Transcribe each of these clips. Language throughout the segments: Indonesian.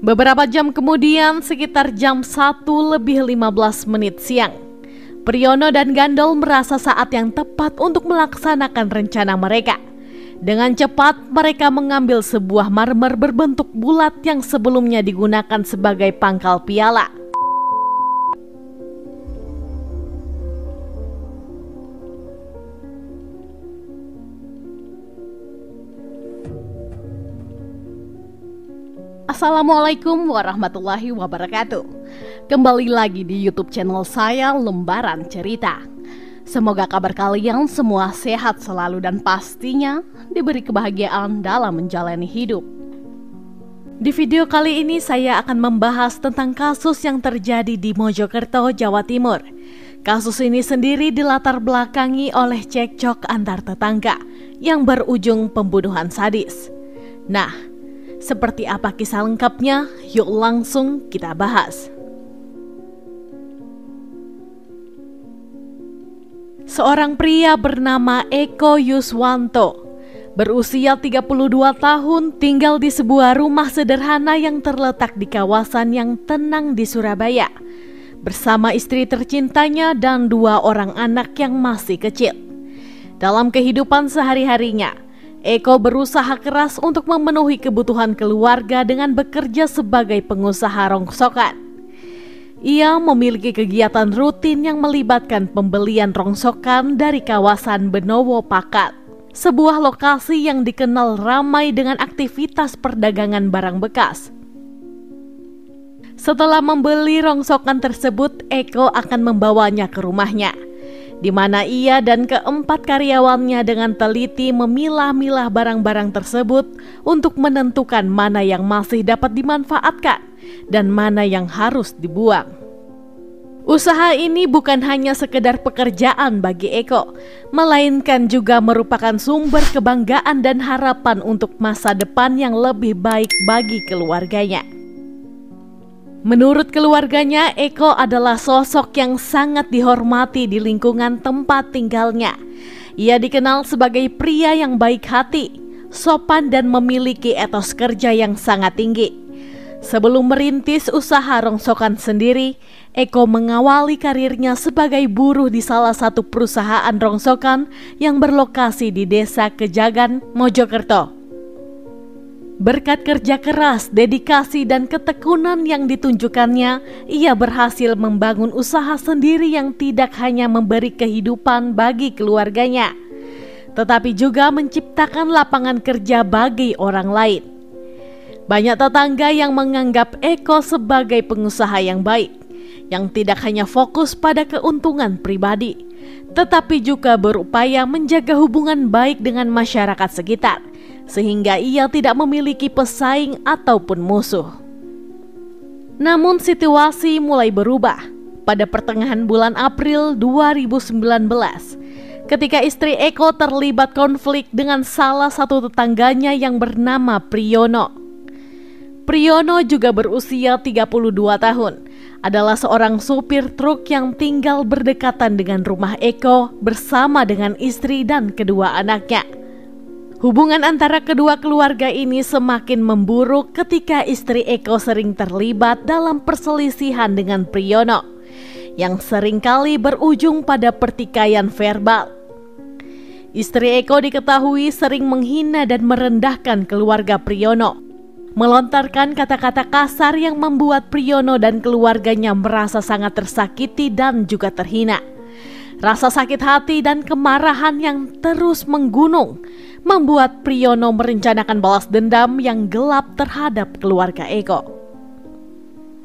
Beberapa jam kemudian, sekitar jam 1:15 siang, Priyono dan Gandol merasa saat yang tepat untuk melaksanakan rencana mereka. Dengan cepat, mereka mengambil sebuah marmer berbentuk bulat yang sebelumnya digunakan sebagai pangkal piala. Assalamualaikum warahmatullahi wabarakatuh. Kembali lagi di YouTube channel saya, Lembaran Cerita. Semoga kabar kalian semua sehat selalu dan pastinya diberi kebahagiaan dalam menjalani hidup. Di video kali ini saya akan membahas tentang kasus yang terjadi di Mojokerto, Jawa Timur. Kasus ini sendiri dilatar belakangi oleh cekcok antar tetangga yang berujung pembunuhan sadis. Nah, seperti apa kisah lengkapnya? Yuk langsung kita bahas. Seorang pria bernama Eko Yuswanto, berusia 32 tahun, tinggal di sebuah rumah sederhana yang terletak di kawasan yang tenang di Surabaya, bersama istri tercintanya dan 2 orang anak yang masih kecil. Dalam kehidupan sehari-harinya, Eko berusaha keras untuk memenuhi kebutuhan keluarga dengan bekerja sebagai pengusaha rongsokan. Ia memiliki kegiatan rutin yang melibatkan pembelian rongsokan dari kawasan Benowo Pakat, sebuah lokasi yang dikenal ramai dengan aktivitas perdagangan barang bekas. Setelah membeli rongsokan tersebut, Eko akan membawanya ke rumahnya, di mana ia dan keempat karyawannya dengan teliti memilah-milah barang-barang tersebut untuk menentukan mana yang masih dapat dimanfaatkan dan mana yang harus dibuang. Usaha ini bukan hanya sekedar pekerjaan bagi Eko, melainkan juga merupakan sumber kebanggaan dan harapan untuk masa depan yang lebih baik bagi keluarganya. Menurut keluarganya, Eko adalah sosok yang sangat dihormati di lingkungan tempat tinggalnya. Ia dikenal sebagai pria yang baik hati, sopan dan memiliki etos kerja yang sangat tinggi. Sebelum merintis usaha rongsokan sendiri, Eko mengawali karirnya sebagai buruh di salah satu perusahaan rongsokan yang berlokasi di Desa Kejagan, Mojokerto. Berkat kerja keras, dedikasi, dan ketekunan yang ditunjukkannya, ia berhasil membangun usaha sendiri yang tidak hanya memberi kehidupan bagi keluarganya, tetapi juga menciptakan lapangan kerja bagi orang lain. Banyak tetangga yang menganggap Eko sebagai pengusaha yang baik, yang tidak hanya fokus pada keuntungan pribadi, tetapi juga berupaya menjaga hubungan baik dengan masyarakat sekitar, sehingga ia tidak memiliki pesaing ataupun musuh. Namun situasi mulai berubah pada pertengahan bulan April 2019 ketika istri Eko terlibat konflik dengan salah satu tetangganya yang bernama Priyono. Priyono juga berusia 32 tahun, adalah seorang supir truk yang tinggal berdekatan dengan rumah Eko bersama dengan istri dan kedua anaknya. Hubungan antara kedua keluarga ini semakin memburuk ketika istri Eko sering terlibat dalam perselisihan dengan Priyono, yang seringkali berujung pada pertikaian verbal. Istri Eko diketahui sering menghina dan merendahkan keluarga Priyono, melontarkan kata-kata kasar yang membuat Priyono dan keluarganya merasa sangat tersakiti dan juga terhina. Rasa sakit hati dan kemarahan yang terus menggunung membuat Priyono merencanakan balas dendam yang gelap terhadap keluarga Eko.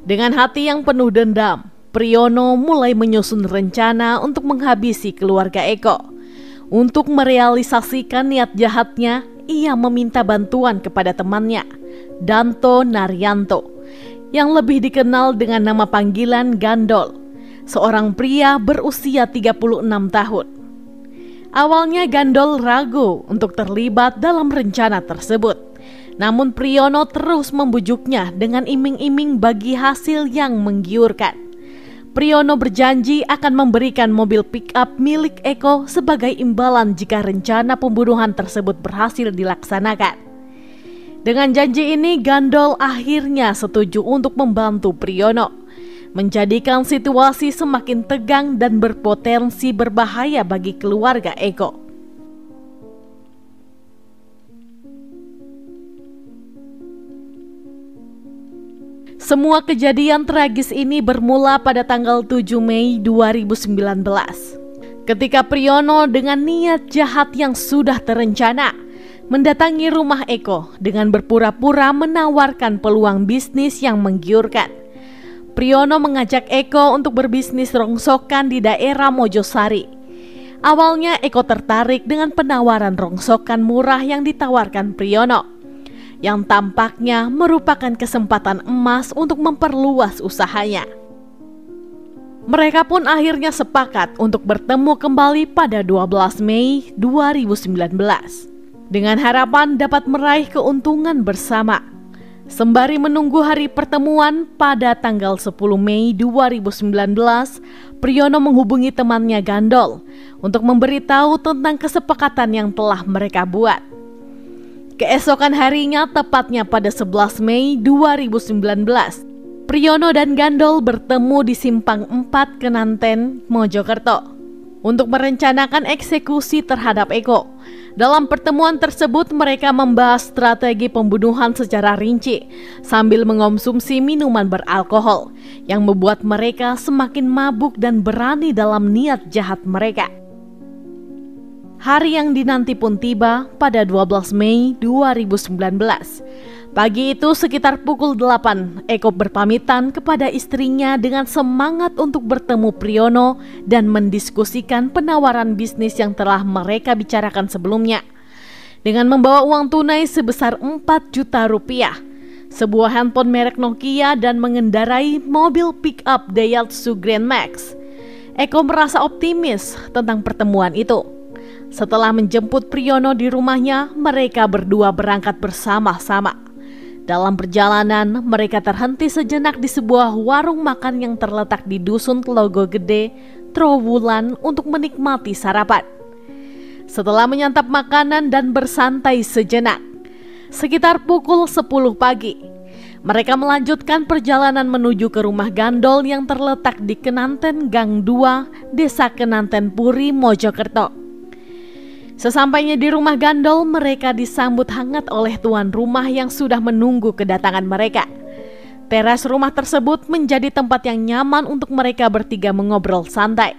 Dengan hati yang penuh dendam, Priyono mulai menyusun rencana untuk menghabisi keluarga Eko. Untuk merealisasikan niat jahatnya, ia meminta bantuan kepada temannya, Danto Naryanto, yang lebih dikenal dengan nama panggilan Gandol, seorang pria berusia 36 tahun. Awalnya Gandol ragu untuk terlibat dalam rencana tersebut. Namun Priyono terus membujuknya dengan iming-iming bagi hasil yang menggiurkan. Priyono berjanji akan memberikan mobil pick-up milik Eko sebagai imbalan jika rencana pembunuhan tersebut berhasil dilaksanakan. Dengan janji ini, Gandol akhirnya setuju untuk membantu Priyono, menjadikan situasi semakin tegang dan berpotensi berbahaya bagi keluarga Eko. Semua kejadian tragis ini bermula pada tanggal 7 Mei 2019. Ketika Priyono dengan niat jahat yang sudah terencana mendatangi rumah Eko dengan berpura-pura menawarkan peluang bisnis yang menggiurkan. Priyono mengajak Eko untuk berbisnis rongsokan di daerah Mojosari. Awalnya Eko tertarik dengan penawaran rongsokan murah yang ditawarkan Priyono, yang tampaknya merupakan kesempatan emas untuk memperluas usahanya. Mereka pun akhirnya sepakat untuk bertemu kembali pada 12 Mei 2019 dengan harapan dapat meraih keuntungan bersama. Sembari menunggu hari pertemuan pada tanggal 10 Mei 2019, Priyono menghubungi temannya Gandol untuk memberitahu tentang kesepakatan yang telah mereka buat. Keesokan harinya, tepatnya pada 11 Mei 2019, Priyono dan Gandol bertemu di Simpang 4 Kenanten, Mojokerto untuk merencanakan eksekusi terhadap Eko. Dalam pertemuan tersebut, mereka membahas strategi pembunuhan secara rinci sambil mengonsumsi minuman beralkohol yang membuat mereka semakin mabuk dan berani dalam niat jahat mereka. Hari yang dinanti pun tiba pada 12 Mei 2019. Pagi itu sekitar pukul 8, Eko berpamitan kepada istrinya dengan semangat untuk bertemu Priyono dan mendiskusikan penawaran bisnis yang telah mereka bicarakan sebelumnya. Dengan membawa uang tunai sebesar 4 juta rupiah, sebuah handphone merek Nokia dan mengendarai mobil pick-up Daihatsu Grand Max, Eko merasa optimis tentang pertemuan itu. Setelah menjemput Priyono di rumahnya, mereka berdua berangkat bersama-sama. Dalam perjalanan, mereka terhenti sejenak di sebuah warung makan yang terletak di Dusun Telogo Gede, Trowulan untuk menikmati sarapan. Setelah menyantap makanan dan bersantai sejenak, sekitar pukul 10 pagi, mereka melanjutkan perjalanan menuju ke rumah Gandol yang terletak di Kenanten Gang 2, Desa Kenanten Puri, Mojokerto. Sesampainya di rumah Gandol, mereka disambut hangat oleh tuan rumah yang sudah menunggu kedatangan mereka. Teras rumah tersebut menjadi tempat yang nyaman untuk mereka bertiga mengobrol santai.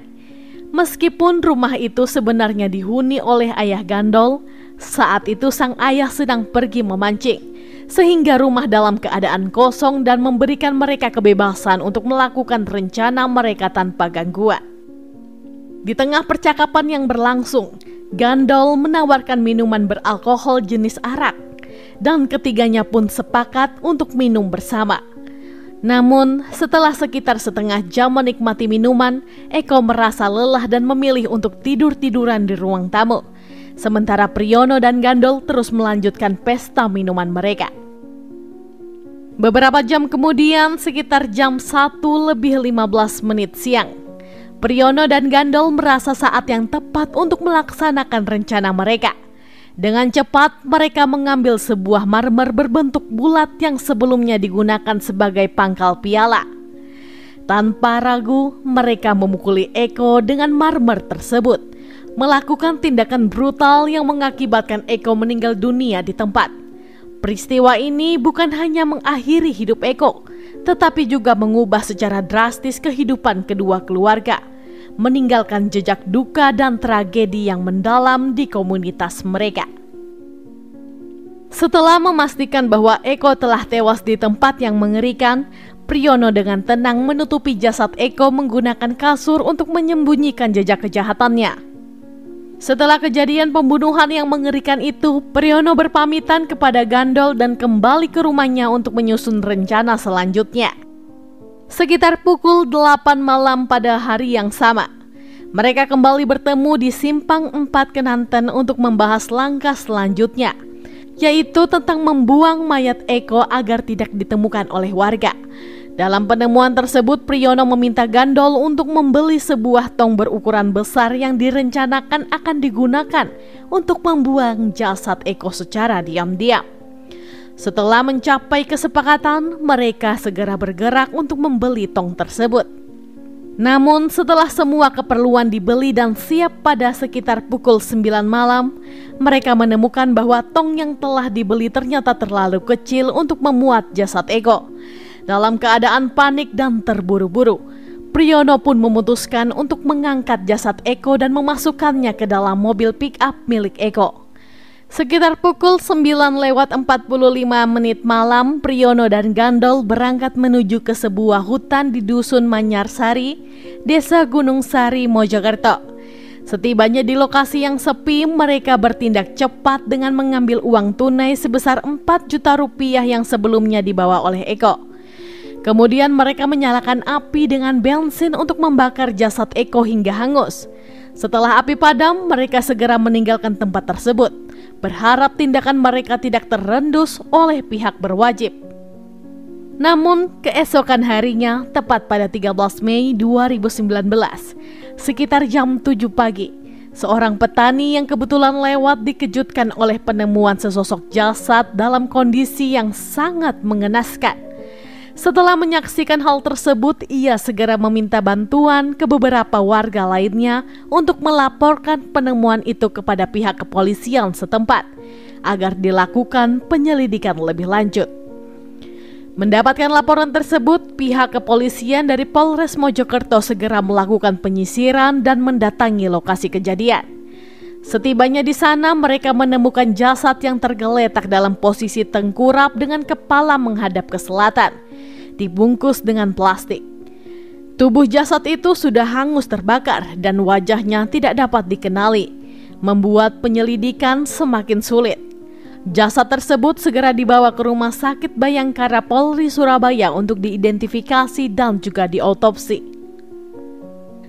Meskipun rumah itu sebenarnya dihuni oleh ayah Gandol, saat itu sang ayah sedang pergi memancing, sehingga rumah dalam keadaan kosong dan memberikan mereka kebebasan untuk melakukan rencana mereka tanpa gangguan. Di tengah percakapan yang berlangsung, Gandol menawarkan minuman beralkohol jenis arak, dan ketiganya pun sepakat untuk minum bersama. Namun, setelah sekitar setengah jam menikmati minuman, Eko merasa lelah dan memilih untuk tidur-tiduran di ruang tamu. Sementara Priyono dan Gandol terus melanjutkan pesta minuman mereka. Beberapa jam kemudian, sekitar jam 1:15 siang, Priyono dan Gandol merasa saat yang tepat untuk melaksanakan rencana mereka. Dengan cepat, mereka mengambil sebuah marmer berbentuk bulat yang sebelumnya digunakan sebagai pangkal piala. Tanpa ragu, mereka memukuli Eko dengan marmer tersebut, melakukan tindakan brutal yang mengakibatkan Eko meninggal dunia di tempat. Peristiwa ini bukan hanya mengakhiri hidup Eko, tetapi juga mengubah secara drastis kehidupan kedua keluarga, meninggalkan jejak duka dan tragedi yang mendalam di komunitas mereka. Setelah memastikan bahwa Eko telah tewas di tempat yang mengerikan, Priyono dengan tenang menutupi jasad Eko menggunakan kasur untuk menyembunyikan jejak kejahatannya. Setelah kejadian pembunuhan yang mengerikan itu, Priyono berpamitan kepada Gandol dan kembali ke rumahnya untuk menyusun rencana selanjutnya. Sekitar pukul 8 malam pada hari yang sama, mereka kembali bertemu di Simpang 4 Kenanten untuk membahas langkah selanjutnya, yaitu tentang membuang mayat Eko agar tidak ditemukan oleh warga. Dalam penemuan tersebut, Priyono meminta Gandol untuk membeli sebuah tong berukuran besar yang direncanakan akan digunakan untuk membuang jasad Eko secara diam-diam. Setelah mencapai kesepakatan, mereka segera bergerak untuk membeli tong tersebut. Namun setelah semua keperluan dibeli dan siap pada sekitar pukul 9 malam, mereka menemukan bahwa tong yang telah dibeli ternyata terlalu kecil untuk memuat jasad Eko. Dalam keadaan panik dan terburu-buru, Priyono pun memutuskan untuk mengangkat jasad Eko dan memasukkannya ke dalam mobil pick-up milik Eko. Sekitar pukul 9:45 malam, Priyono dan Gandol berangkat menuju ke sebuah hutan di Dusun Manyarsari, Desa Gunung Sari, Mojokerto. Setibanya di lokasi yang sepi, mereka bertindak cepat dengan mengambil uang tunai sebesar 4 juta rupiah yang sebelumnya dibawa oleh Eko. Kemudian mereka menyalakan api dengan bensin untuk membakar jasad Eko hingga hangus. Setelah api padam, mereka segera meninggalkan tempat tersebut, berharap tindakan mereka tidak terendus oleh pihak berwajib. Namun, keesokan harinya, tepat pada 13 Mei 2019, sekitar jam 7 pagi, seorang petani yang kebetulan lewat dikejutkan oleh penemuan sesosok jasad dalam kondisi yang sangat mengenaskan. Setelah menyaksikan hal tersebut, ia segera meminta bantuan ke beberapa warga lainnya untuk melaporkan penemuan itu kepada pihak kepolisian setempat agar dilakukan penyelidikan lebih lanjut. Mendapatkan laporan tersebut, pihak kepolisian dari Polres Mojokerto segera melakukan penyisiran dan mendatangi lokasi kejadian. Setibanya di sana, mereka menemukan jasad yang tergeletak dalam posisi tengkurap dengan kepala menghadap ke selatan, dibungkus dengan plastik. Tubuh jasad itu sudah hangus terbakar dan wajahnya tidak dapat dikenali, membuat penyelidikan semakin sulit. Jasad tersebut segera dibawa ke Rumah Sakit Bayangkara Polri Surabaya untuk diidentifikasi dan juga diotopsi.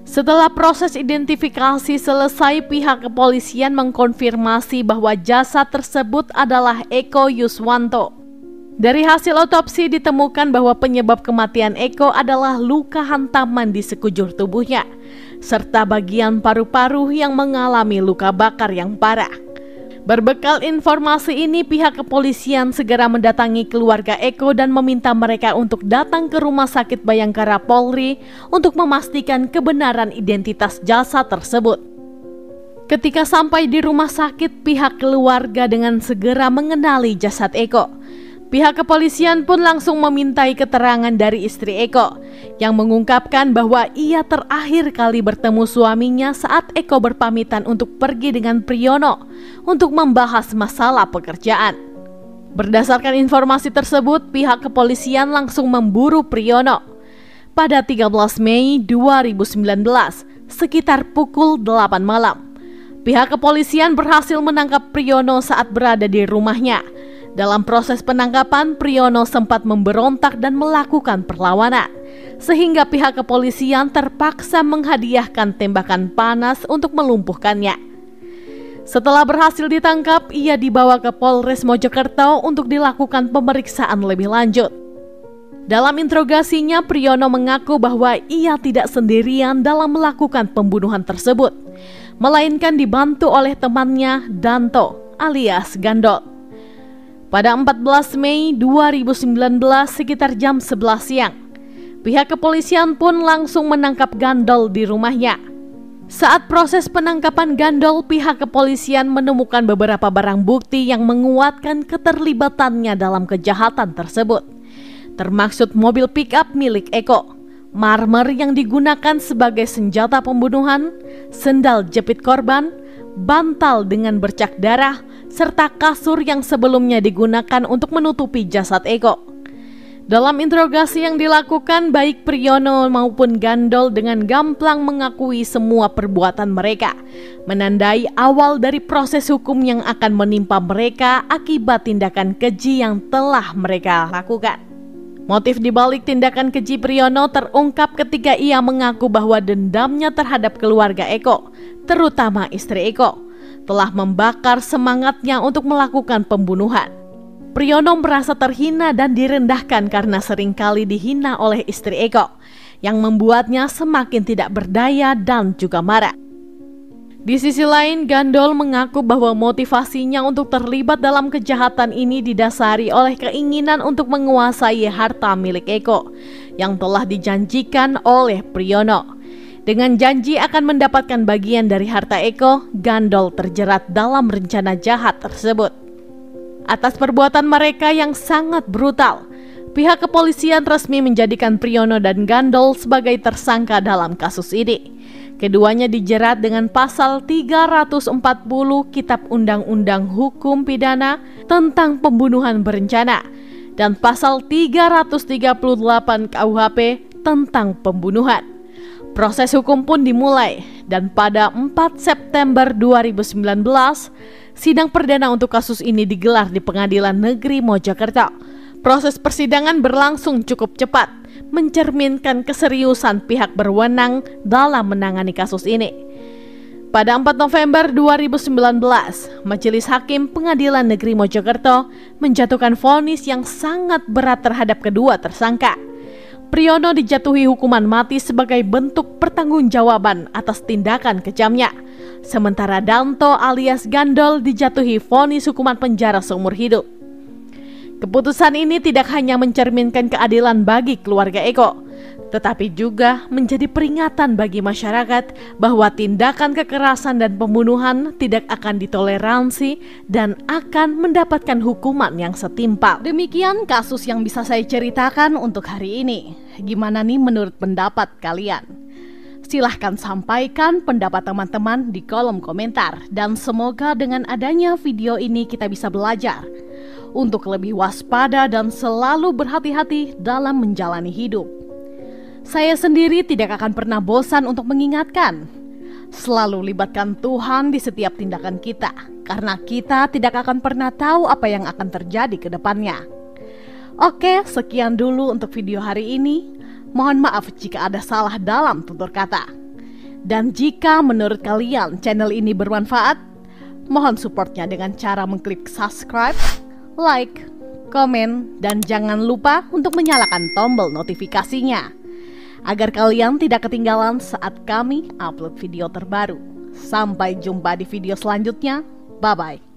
Setelah proses identifikasi selesai, pihak kepolisian mengkonfirmasi bahwa jasad tersebut adalah Eko Yuswanto. Dari hasil otopsi ditemukan bahwa penyebab kematian Eko adalah luka hantaman di sekujur tubuhnya, serta bagian paru-paru yang mengalami luka bakar yang parah. Berbekal informasi ini, pihak kepolisian segera mendatangi keluarga Eko dan meminta mereka untuk datang ke Rumah Sakit Bayangkara Polri untuk memastikan kebenaran identitas jasad tersebut. Ketika sampai di rumah sakit, pihak keluarga dengan segera mengenali jasad Eko. Pihak kepolisian pun langsung memintai keterangan dari istri Eko yang mengungkapkan bahwa ia terakhir kali bertemu suaminya saat Eko berpamitan untuk pergi dengan Priyono untuk membahas masalah pekerjaan. Berdasarkan informasi tersebut, pihak kepolisian langsung memburu Priyono. Pada 13 Mei 2019, sekitar pukul 8 malam, pihak kepolisian berhasil menangkap Priyono saat berada di rumahnya. Dalam proses penangkapan, Priyono sempat memberontak dan melakukan perlawanan, sehingga pihak kepolisian terpaksa menghadiahkan tembakan panas untuk melumpuhkannya. Setelah berhasil ditangkap, ia dibawa ke Polres Mojokerto untuk dilakukan pemeriksaan lebih lanjut. Dalam interogasinya, Priyono mengaku bahwa ia tidak sendirian dalam melakukan pembunuhan tersebut, melainkan dibantu oleh temannya Danto alias Gandol. Pada 14 Mei 2019 sekitar jam 11 siang, pihak kepolisian pun langsung menangkap Gandol di rumahnya. Saat proses penangkapan Gandol, pihak kepolisian menemukan beberapa barang bukti yang menguatkan keterlibatannya dalam kejahatan tersebut, termaksud mobil pick-up milik Eko, marmer yang digunakan sebagai senjata pembunuhan, sendal jepit korban, bantal dengan bercak darah, serta kasur yang sebelumnya digunakan untuk menutupi jasad Eko. Dalam interogasi yang dilakukan, baik Priyono maupun Gandol dengan gamblang mengakui semua perbuatan mereka, menandai awal dari proses hukum yang akan menimpa mereka akibat tindakan keji yang telah mereka lakukan. Motif dibalik tindakan keji Priyono terungkap ketika ia mengaku bahwa dendamnya terhadap keluarga Eko, terutama istri Eko, telah membakar semangatnya untuk melakukan pembunuhan. Priyono merasa terhina dan direndahkan karena seringkali dihina oleh istri Eko, yang membuatnya semakin tidak berdaya dan juga marah. Di sisi lain, Gandol mengaku bahwa motivasinya untuk terlibat dalam kejahatan ini didasari oleh keinginan untuk menguasai harta milik Eko yang telah dijanjikan oleh Priyono. Dengan janji akan mendapatkan bagian dari harta Eko, Gandol terjerat dalam rencana jahat tersebut. Atas perbuatan mereka yang sangat brutal, pihak kepolisian resmi menjadikan Priyono dan Gandol sebagai tersangka dalam kasus ini. Keduanya dijerat dengan pasal 340 Kitab Undang-Undang Hukum Pidana tentang pembunuhan berencana dan pasal 338 KUHP tentang pembunuhan. Proses hukum pun dimulai dan pada 4 September 2019, sidang perdana untuk kasus ini digelar di Pengadilan Negeri Mojokerto. Proses persidangan berlangsung cukup cepat, mencerminkan keseriusan pihak berwenang dalam menangani kasus ini. Pada 4 November 2019, Majelis Hakim Pengadilan Negeri Mojokerto menjatuhkan vonis yang sangat berat terhadap kedua tersangka. Priyono dijatuhi hukuman mati sebagai bentuk pertanggungjawaban atas tindakan kejamnya. Sementara Danto alias Gandol dijatuhi vonis hukuman penjara seumur hidup. Keputusan ini tidak hanya mencerminkan keadilan bagi keluarga Eko, tetapi juga menjadi peringatan bagi masyarakat bahwa tindakan kekerasan dan pembunuhan tidak akan ditoleransi dan akan mendapatkan hukuman yang setimpal. Demikian kasus yang bisa saya ceritakan untuk hari ini. Gimana nih menurut pendapat kalian? Silahkan sampaikan pendapat teman-teman di kolom komentar. Dan semoga dengan adanya video ini kita bisa belajar untuk lebih waspada dan selalu berhati-hati dalam menjalani hidup. Saya sendiri tidak akan pernah bosan untuk mengingatkan, selalu libatkan Tuhan di setiap tindakan kita, karena kita tidak akan pernah tahu apa yang akan terjadi ke depannya. Oke, sekian dulu untuk video hari ini. Mohon maaf jika ada salah dalam tutur kata. Dan jika menurut kalian channel ini bermanfaat, mohon supportnya dengan cara mengklik subscribe, like, komen, dan jangan lupa untuk menyalakan tombol notifikasinya agar kalian tidak ketinggalan saat kami upload video terbaru. Sampai jumpa di video selanjutnya. Bye-bye.